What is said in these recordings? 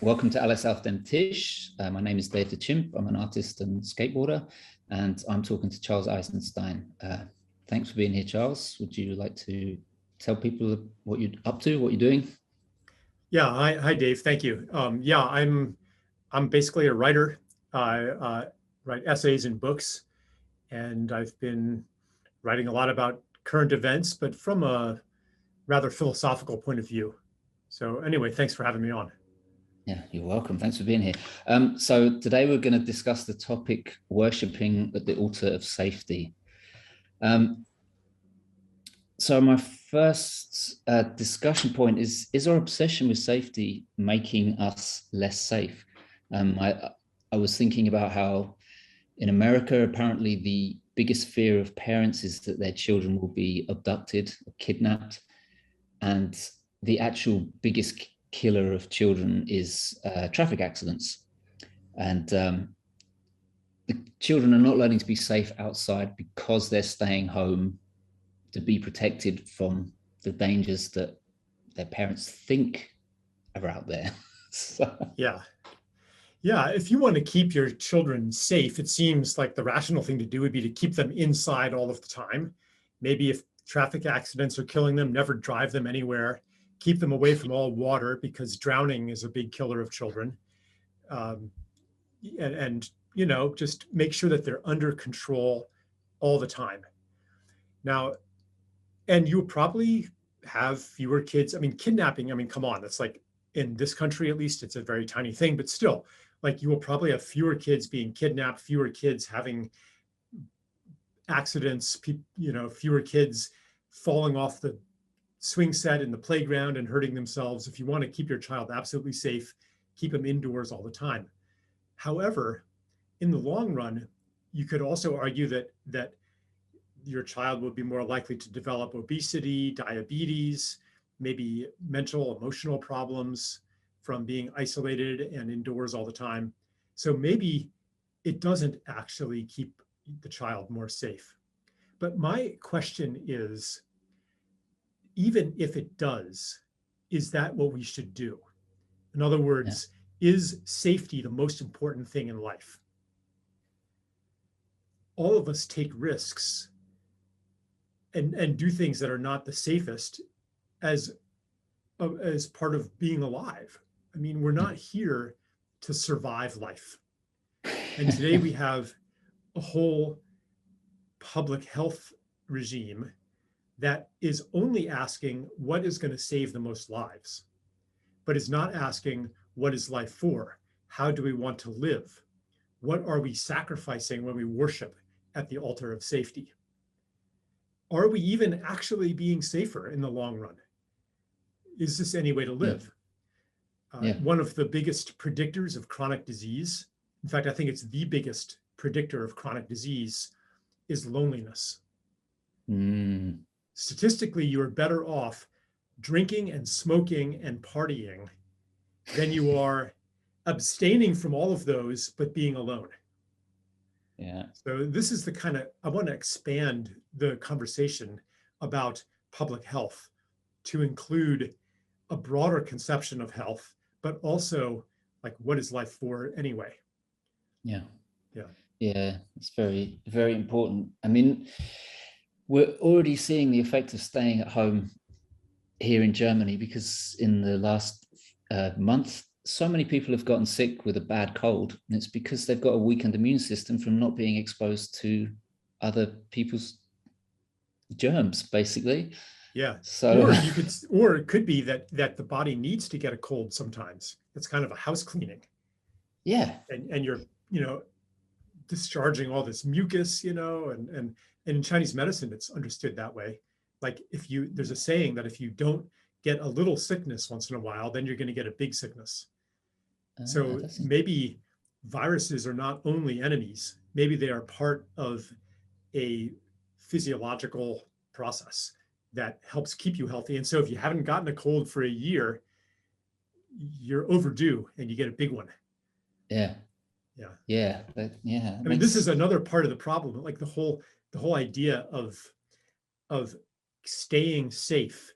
Welcome to Alles auf dem Tisch. My name is DaveTheChimp. I'm an artist and skateboarder, and I'm talking to Charles Eisenstein. Thanks for being here, Charles. Would you like to tell people what you're up to, what you're doing? Yeah, hi, Dave. Thank you. Yeah, I'm basically a writer. I write essays and books, and I've been writing a lot about current events, but from a rather philosophical point of view. So anyway, thanks for having me on. Yeah, you're welcome. Thanks for being here. So today we're going to discuss the topic worshipping at the altar of safety. So my first discussion point is our obsession with safety making us less safe? I was thinking about how in America, apparently the biggest fear of parents is that their children will be abducted or kidnapped. And the actual biggest killer of children is traffic accidents. And the children are not learning to be safe outside because they're staying home to be protected from the dangers that their parents think are out there. So. Yeah, if you want to keep your children safe, it seems like the rational thing to do would be to keep them inside all of the time. Maybe if traffic accidents are killing them, never drive them anywhere. Keep them away from all water because drowning is a big killer of children. And you know, just make sure that they're under control all the time. Now, and you'll probably have fewer kids. I mean, kidnapping, I mean, come on, that's like in this country, at least, it's a very tiny thing, but still, like you will probably have fewer kids being kidnapped, fewer kids having accidents, you know, fewer kids falling off the swing set in the playground and hurting themselves. If you want to keep your child absolutely safe, keep them indoors all the time. However, in the long run, you could also argue that your child will be more likely to develop obesity, diabetes, maybe mental, emotional problems from being isolated and indoors all the time. So maybe it doesn't actually keep the child more safe. But my question is, even if it does, is that what we should do? In other words, is safety the most important thing in life? All of us take risks and do things that are not the safest as part of being alive. I mean, we're not here to survive life. And today we have a whole public health regime that is only asking what is going to save the most lives, but is not asking what is life for? How do we want to live? What are we sacrificing when we worship at the altar of safety? Are we even actually being safer in the long run? Is this any way to live? One of the biggest predictors of chronic disease, in fact, I think it's the biggest predictor of chronic disease, is loneliness. Statistically, you're better off drinking and smoking and partying than you are abstaining from all of those, but being alone. Yeah. So this is the kind of, I want to expand the conversation about public health to include a broader conception of health, but also like, what is life for anyway? Yeah. It's very, very important. I mean, we're already seeing the effect of staying at home here in Germany, because in the last month, so many people have gotten sick with a bad cold, and it's because they've got a weakened immune system from not being exposed to other people's germs, basically. Yeah. So, or it could be that the body needs to get a cold sometimes. It's kind of a house cleaning. Yeah. And you're, you know, discharging all this mucus, you know, and in Chinese medicine, it's understood that way. Like there's a saying that if you don't get a little sickness once in a while, then you're going to get a big sickness. So maybe viruses are not only enemies, maybe they are part of a physiological process that helps keep you healthy. And so if you haven't gotten a cold for a year, you're overdue and you get a big one. Yeah. I mean, this is another part of the problem, like the whole idea of staying safe,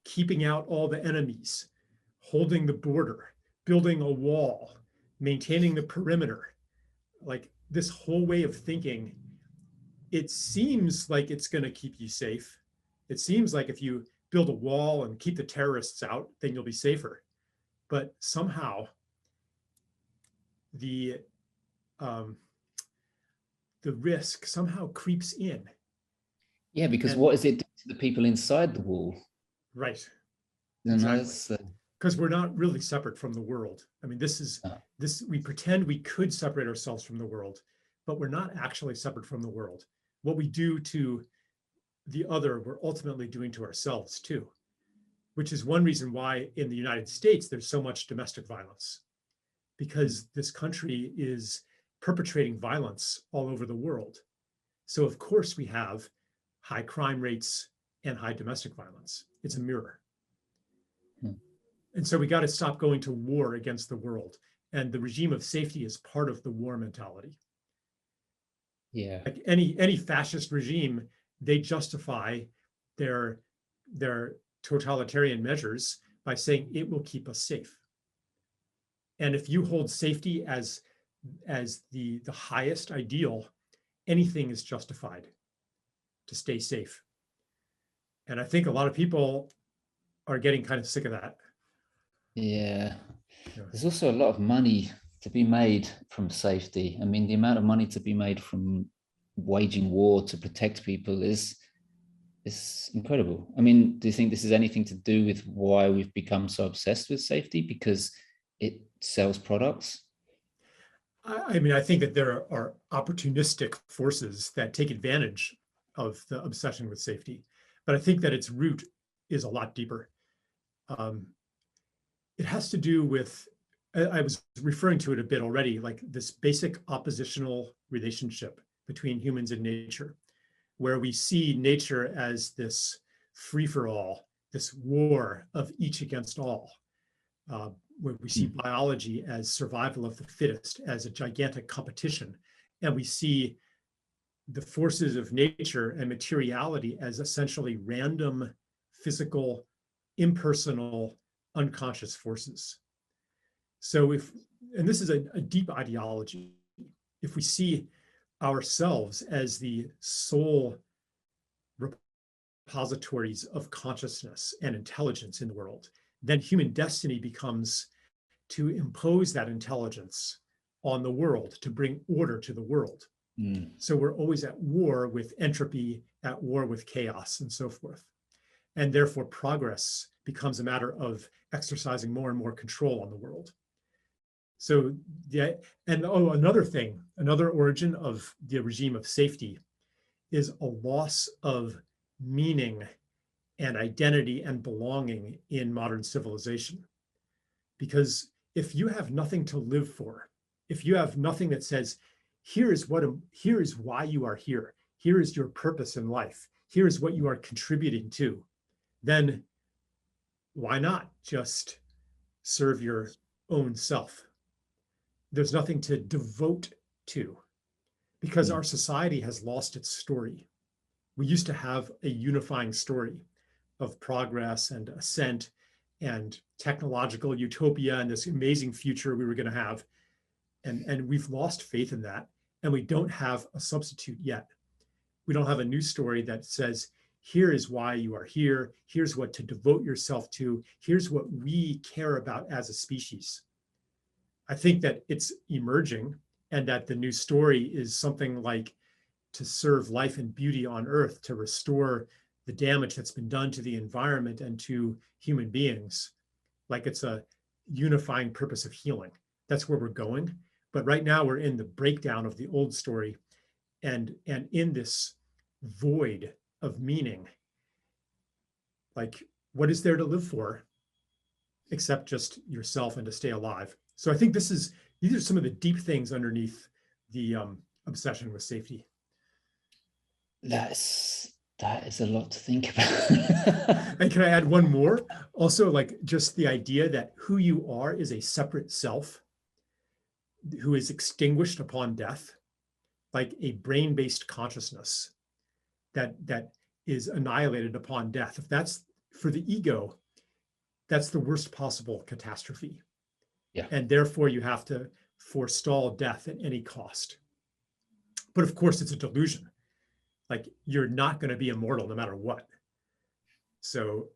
keeping out all the enemies, holding the border, building a wall, maintaining the perimeter. Like this whole way of thinking, it seems like it's going to keep you safe. It seems like if you build a wall and keep the terrorists out, then you'll be safer. But somehow the risk somehow creeps in. Yeah, because what does it do to the people inside the wall? Right. Exactly. Because we're not really separate from the world. I mean, we pretend we could separate ourselves from the world, but we're not actually separate from the world. What we do to the other, we're ultimately doing to ourselves too, which is one reason why in the United States, there's so much domestic violence, because this country is perpetrating violence all over the world. So of course we have high crime rates and high domestic violence. It's a mirror. And so we got to stop going to war against the world. And the regime of safety is part of the war mentality. Yeah. Like any fascist regime, they justify their totalitarian measures by saying it will keep us safe. And if you hold safety as the highest ideal, anything is justified to stay safe. And I think a lot of people are getting kind of sick of that. Yeah. There's also a lot of money to be made from safety. I mean, the amount of money to be made from waging war to protect people is incredible. I mean, do you think this is anything to do with why we've become so obsessed with safety? Because it sells products? I mean, I think that there are opportunistic forces that take advantage of the obsession with safety, but I think that its root is a lot deeper. It has to do with, I was referring to it a bit already, like this basic oppositional relationship between humans and nature, where we see nature as this free-for-all, this war of each against all, where we see biology as survival of the fittest, as a gigantic competition, and we see the forces of nature and materiality as essentially random, physical, impersonal, unconscious forces. So and this is a deep ideology, if we see ourselves as the sole repositories of consciousness and intelligence in the world, then human destiny becomes to impose that intelligence on the world, to bring order to the world. So we're always at war with entropy, at war with chaos, and so forth. And therefore progress becomes a matter of exercising more and more control on the world. So another origin of the regime of safety is a loss of meaning and identity and belonging in modern civilization. Because if you have nothing to live for, if you have nothing that says, here is why you are here, here is your purpose in life, here is what you are contributing to, then why not just serve your own self? There's nothing to devote to, because our society has lost its story. We used to have a unifying story of progress and ascent and technological utopia and this amazing future we were going to have. And we've lost faith in that. And we don't have a substitute yet. We don't have a new story that says, here is why you are here. Here's what to devote yourself to. Here's what we care about as a species. I think that it's emerging, and that the new story is something like to serve life and beauty on Earth, to restore the damage that's been done to the environment and to human beings. Like it's a unifying purpose of healing. That's where we're going. But right now we're in the breakdown of the old story, and in this void of meaning. Like, what is there to live for except just yourself and to stay alive? So I think these are some of the deep things underneath the obsession with safety. That is a lot to think about. And can I add one more? Also, like just the idea that who you are is a separate self who is extinguished upon death, like a brain-based consciousness that is annihilated upon death. If that's for the ego, that's the worst possible catastrophe. Yeah. And therefore you have to forestall death at any cost. But of course it's a delusion. Like, you're not going to be immortal no matter what. So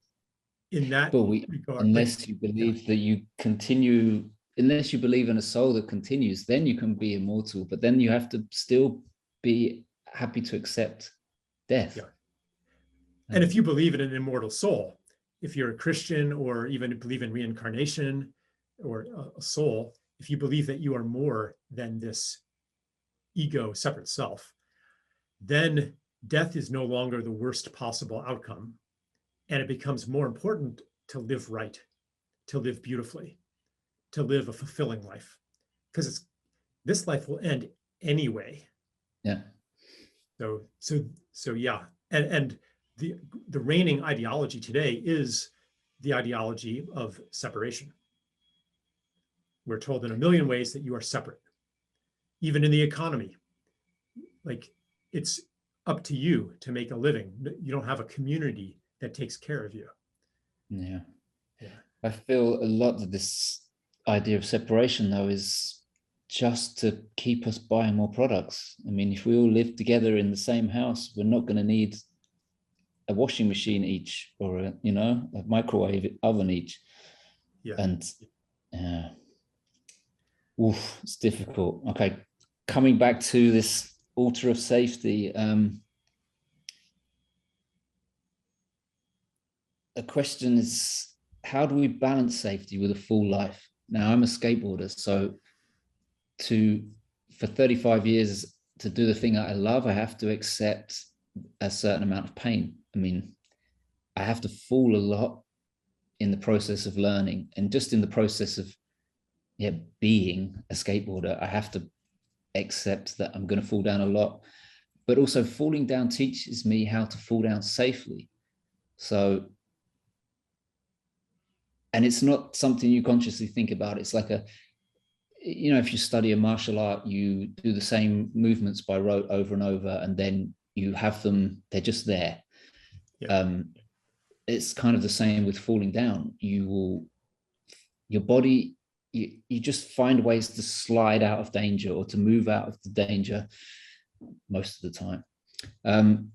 in that regard, unless you believe that you continue, unless you believe in a soul that continues, then you can be immortal, but then you have to still be happy to accept death. Yeah. And if you believe in an immortal soul, if you're a Christian or even believe in reincarnation or a soul, if you believe that you are more than this ego separate self, then death is no longer the worst possible outcome. And it becomes more important to live right, to live beautifully, to live a fulfilling life, because this life will end anyway. Yeah. So yeah. And the reigning ideology today is the ideology of separation. We're told in a million ways that you are separate. Even in the economy, like, it's up to you to make a living. You don't have a community that takes care of you. Yeah. Yeah. I feel a lot of this idea of separation, though, is just to keep us buying more products. I mean, if we all live together in the same house, we're not going to need a washing machine each, or a microwave oven each. Yeah. And it's difficult. Okay, coming back to this altar of safety, the question is, how do we balance safety with a full life? Now, I'm a skateboarder, so for 35 years to do the thing that I love, I have to accept a certain amount of pain. I mean, I have to fall a lot in the process of learning, and just in the process of being a skateboarder, I have to accept that I'm going to fall down a lot. But also, falling down teaches me how to fall down safely. So, and it's not something you consciously think about. It's like if you study a martial art, you do the same movements by rote over and over, and then you have them, they're just there. Yeah. It's kind of the same with falling down. Your body, you just find ways to slide out of danger or to move out of the danger most of the time. And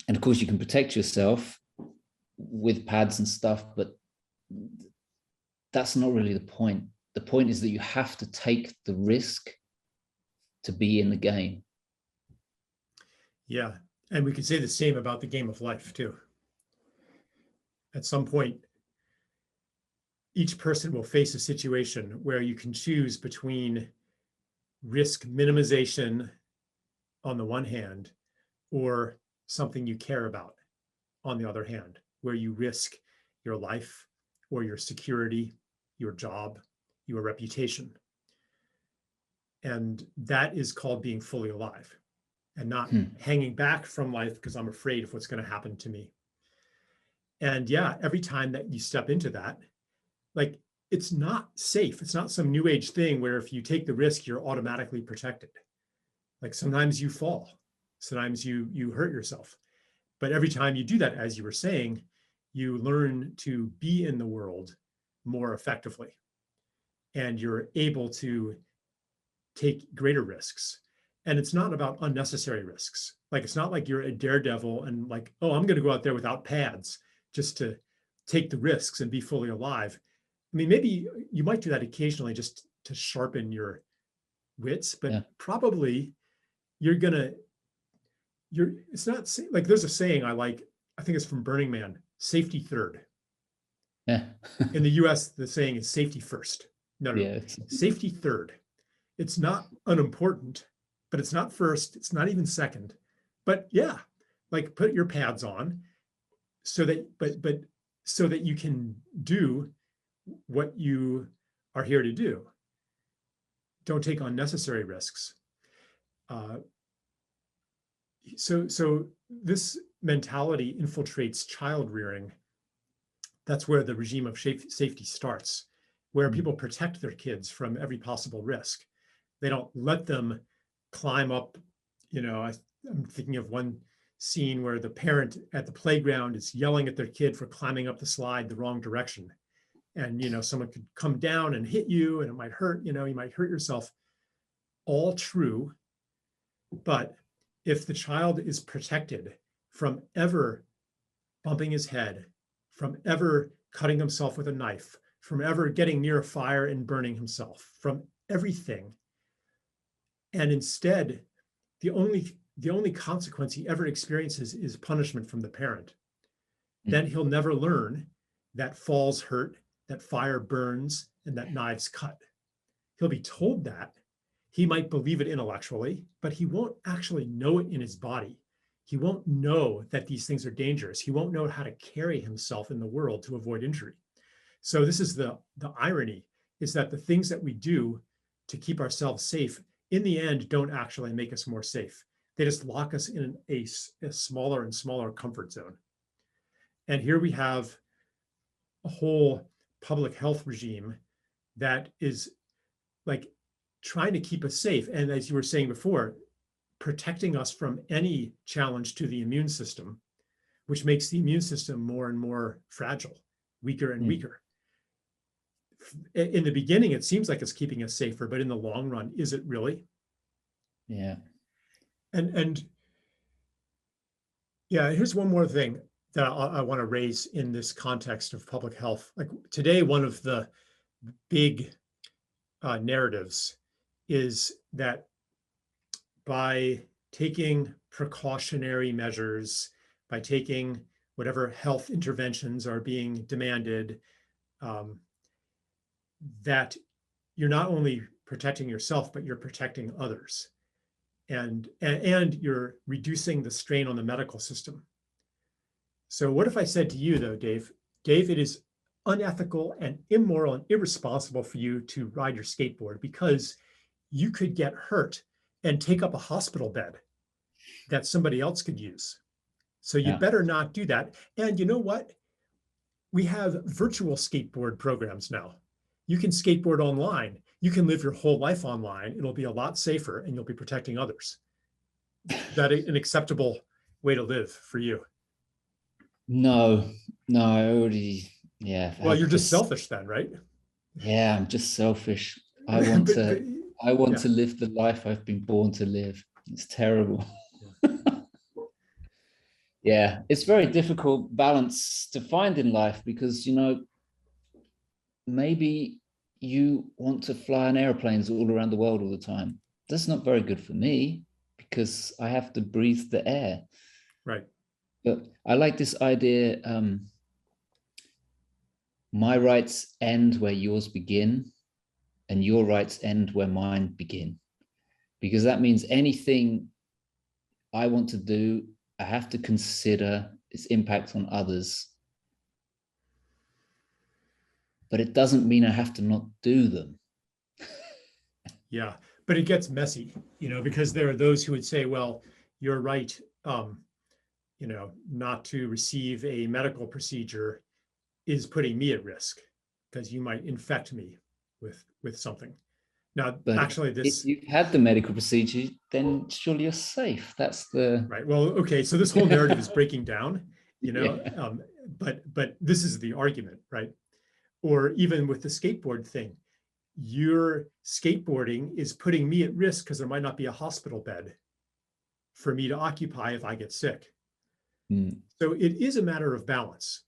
of course, you can protect yourself with pads and stuff, but that's not really the point. The point is that you have to take the risk to be in the game. Yeah. And we could say the same about the game of life too. At some point, each person will face a situation where you can choose between risk minimization on the one hand, or something you care about on the other hand, where you risk your life or your security, your job, your reputation. And that is called being fully alive, and not hanging back from life because I'm afraid of what's going to happen to me. And yeah, every time that you step into that, like, it's not safe. It's not some new age thing where if you take the risk, you're automatically protected. Like, sometimes you fall, sometimes you hurt yourself. But every time you do that, as you were saying, you learn to be in the world more effectively. And you're able to take greater risks. And it's not about unnecessary risks. Like, it's not like you're a daredevil and like, oh, I'm going to go out there without pads just to take the risks and be fully alive. I mean, maybe you might do that occasionally just to sharpen your wits, but probably it's not like, there's a saying I like, I think it's from Burning Man, safety third. Yeah. In the US, the saying is safety first. No, safety third. It's not unimportant, but it's not first. It's not even second. But yeah, like, put your pads on so that, but so that you can do what you are here to do. Don't take unnecessary risks. So this mentality infiltrates child rearing. That's where the regime of safety starts, where people protect their kids from every possible risk. They don't let them climb up. I'm thinking of one scene where the parent at the playground is yelling at their kid for climbing up the slide the wrong direction. and, someone could come down and hit you and it might hurt, you might hurt yourself. All true. But if the child is protected from ever bumping his head, from ever cutting himself with a knife, from ever getting near a fire and burning himself, from everything, and instead the only consequence he ever experiences is punishment from the parent, then he'll never learn that falls hurt, that fire burns, and that knives cut. He'll be told that. He might believe it intellectually, but he won't actually know it in his body. He won't know that these things are dangerous. He won't know how to carry himself in the world to avoid injury. So this is the irony, is that the things that we do to keep ourselves safe in the end don't actually make us more safe. They just lock us in a smaller and smaller comfort zone. And here we have a whole public health regime that is like trying to keep us safe. And as you were saying before, protecting us from any challenge to the immune system, which makes the immune system more and more fragile, weaker and weaker. In the beginning, it seems like it's keeping us safer, but in the long run, is it really? Yeah. And yeah, here's one more thing that I want to raise in this context of public health. Like today, one of the big narratives is that by taking precautionary measures, by taking whatever health interventions are being demanded, that you're not only protecting yourself, but you're protecting others. And you're reducing the strain on the medical system. So what if I said to you, though, Dave, it is unethical and immoral and irresponsible for you to ride your skateboard because you could get hurt and take up a hospital bed that somebody else could use. So you better not do that. And you know what? We have virtual skateboard programs now. You can skateboard online. You can live your whole life online. It'll be a lot safer and you'll be protecting others. Is that an acceptable way to live for you? No, I already, Well, you're just selfish then, right? Yeah, I'm just selfish. I want to live the life I've been born to live. It's terrible. Yeah, it's very difficult balance to find in life because, maybe you want to fly on airplanes all around the world all the time. That's not very good for me because I have to breathe the air. Right. But I like this idea, my rights end where yours begin and your rights end where mine begin. Because that means anything I want to do, I have to consider its impact on others. But it doesn't mean I have to not do them. Yeah, but it gets messy, because there are those who would say, well, you're right, not to receive a medical procedure is putting me at risk because you might infect me with something. Now, but actually, if you've had the medical procedure, then surely you're safe. That's the right. Well, okay. So this whole narrative is breaking down, but this is the argument, right? Or even with the skateboard thing, your skateboarding is putting me at risk because there might not be a hospital bed for me to occupy if I get sick. So it is a matter of balance,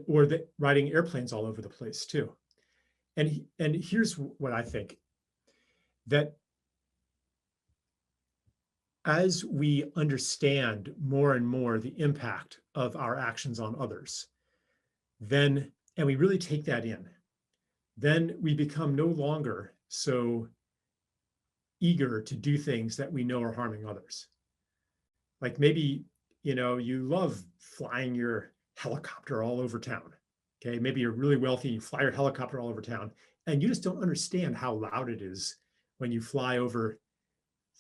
or riding airplanes all over the place too. And here's what I think, that as we understand more and more the impact of our actions on others, and we really take that in, then we become no longer so eager to do things that we know are harming others. Like maybe, you love flying your helicopter all over town. Okay, maybe you're really wealthy, you fly your helicopter all over town, and you just don't understand how loud it is when you fly over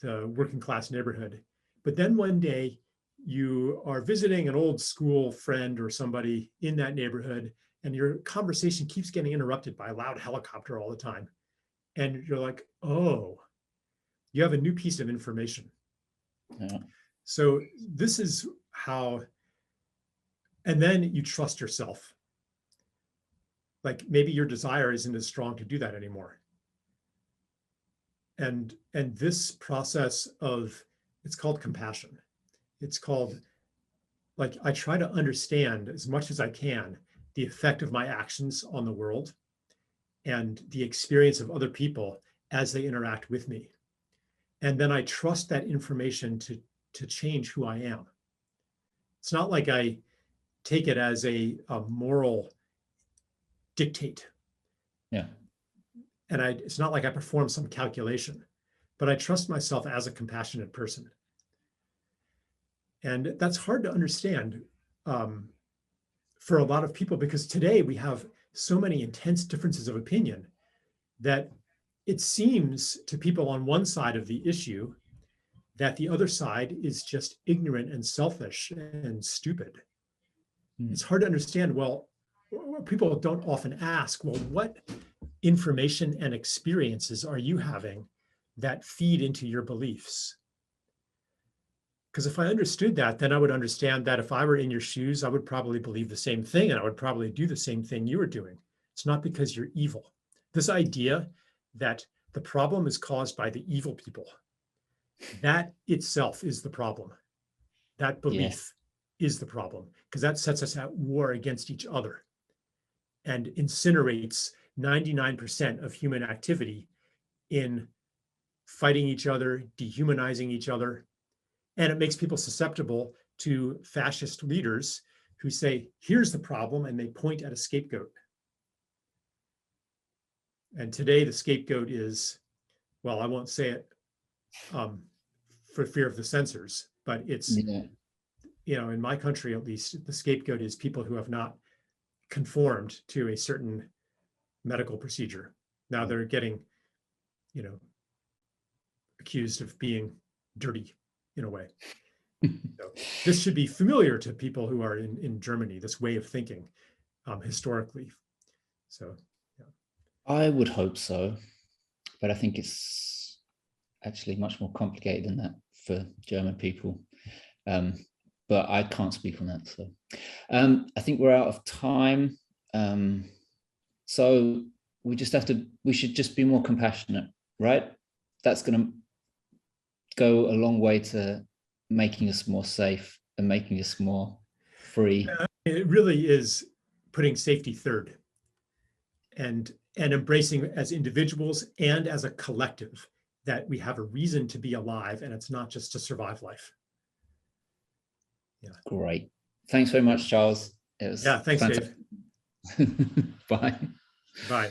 the working class neighborhood. But then one day you are visiting an old school friend or somebody in that neighborhood, and your conversation keeps getting interrupted by a loud helicopter all the time. And you're like, oh, you have a new piece of information. Yeah. So this is how, and then you trust yourself. like maybe your desire isn't as strong to do that anymore. And this process of, it's called compassion. It's called, like, I try to understand as much as I can the effect of my actions on the world and the experience of other people as they interact with me. And then I trust that information to change who I am. It's not like I take it as a moral dictate. Yeah. And it's not like I perform some calculation, but I trust myself as a compassionate person. And that's hard to understand for a lot of people, because today we have so many intense differences of opinion that it seems to people on one side of the issue that the other side is just ignorant and selfish and stupid. It's hard to understand. Well, people don't often ask, well, what information and experiences are you having that feed into your beliefs? Because if I understood that, then I would understand that if I were in your shoes, I would probably believe the same thing, and I would probably do the same thing you were doing. It's not because you're evil. This idea that the problem is caused by the evil people, that itself is the problem. That belief is the problem, because that sets us at war against each other and incinerates 99% of human activity in fighting each other, dehumanizing each other. And it makes people susceptible to fascist leaders who say, here's the problem, and they point at a scapegoat. And today the scapegoat is, well, I won't say it for fear of the censors, but it's, you know, in my country at least, the scapegoat is people who have not conformed to a certain medical procedure. Now they're getting, you know, accused of being dirty in a way. So this should be familiar to people who are in Germany, this way of thinking historically. So yeah. I would hope so, but I think it's actually much more complicated than that for German people. But I can't speak on that. So I think we're out of time. So we should just be more compassionate, right? That's going to go a long way to making us more safe and making us more free. It really is putting safety third and embracing as individuals and as a collective that we have a reason to be alive, and it's not just to survive life. Yeah. Great. Thanks very much, Charles. It was thanks, fantastic. Dave. Bye. Bye.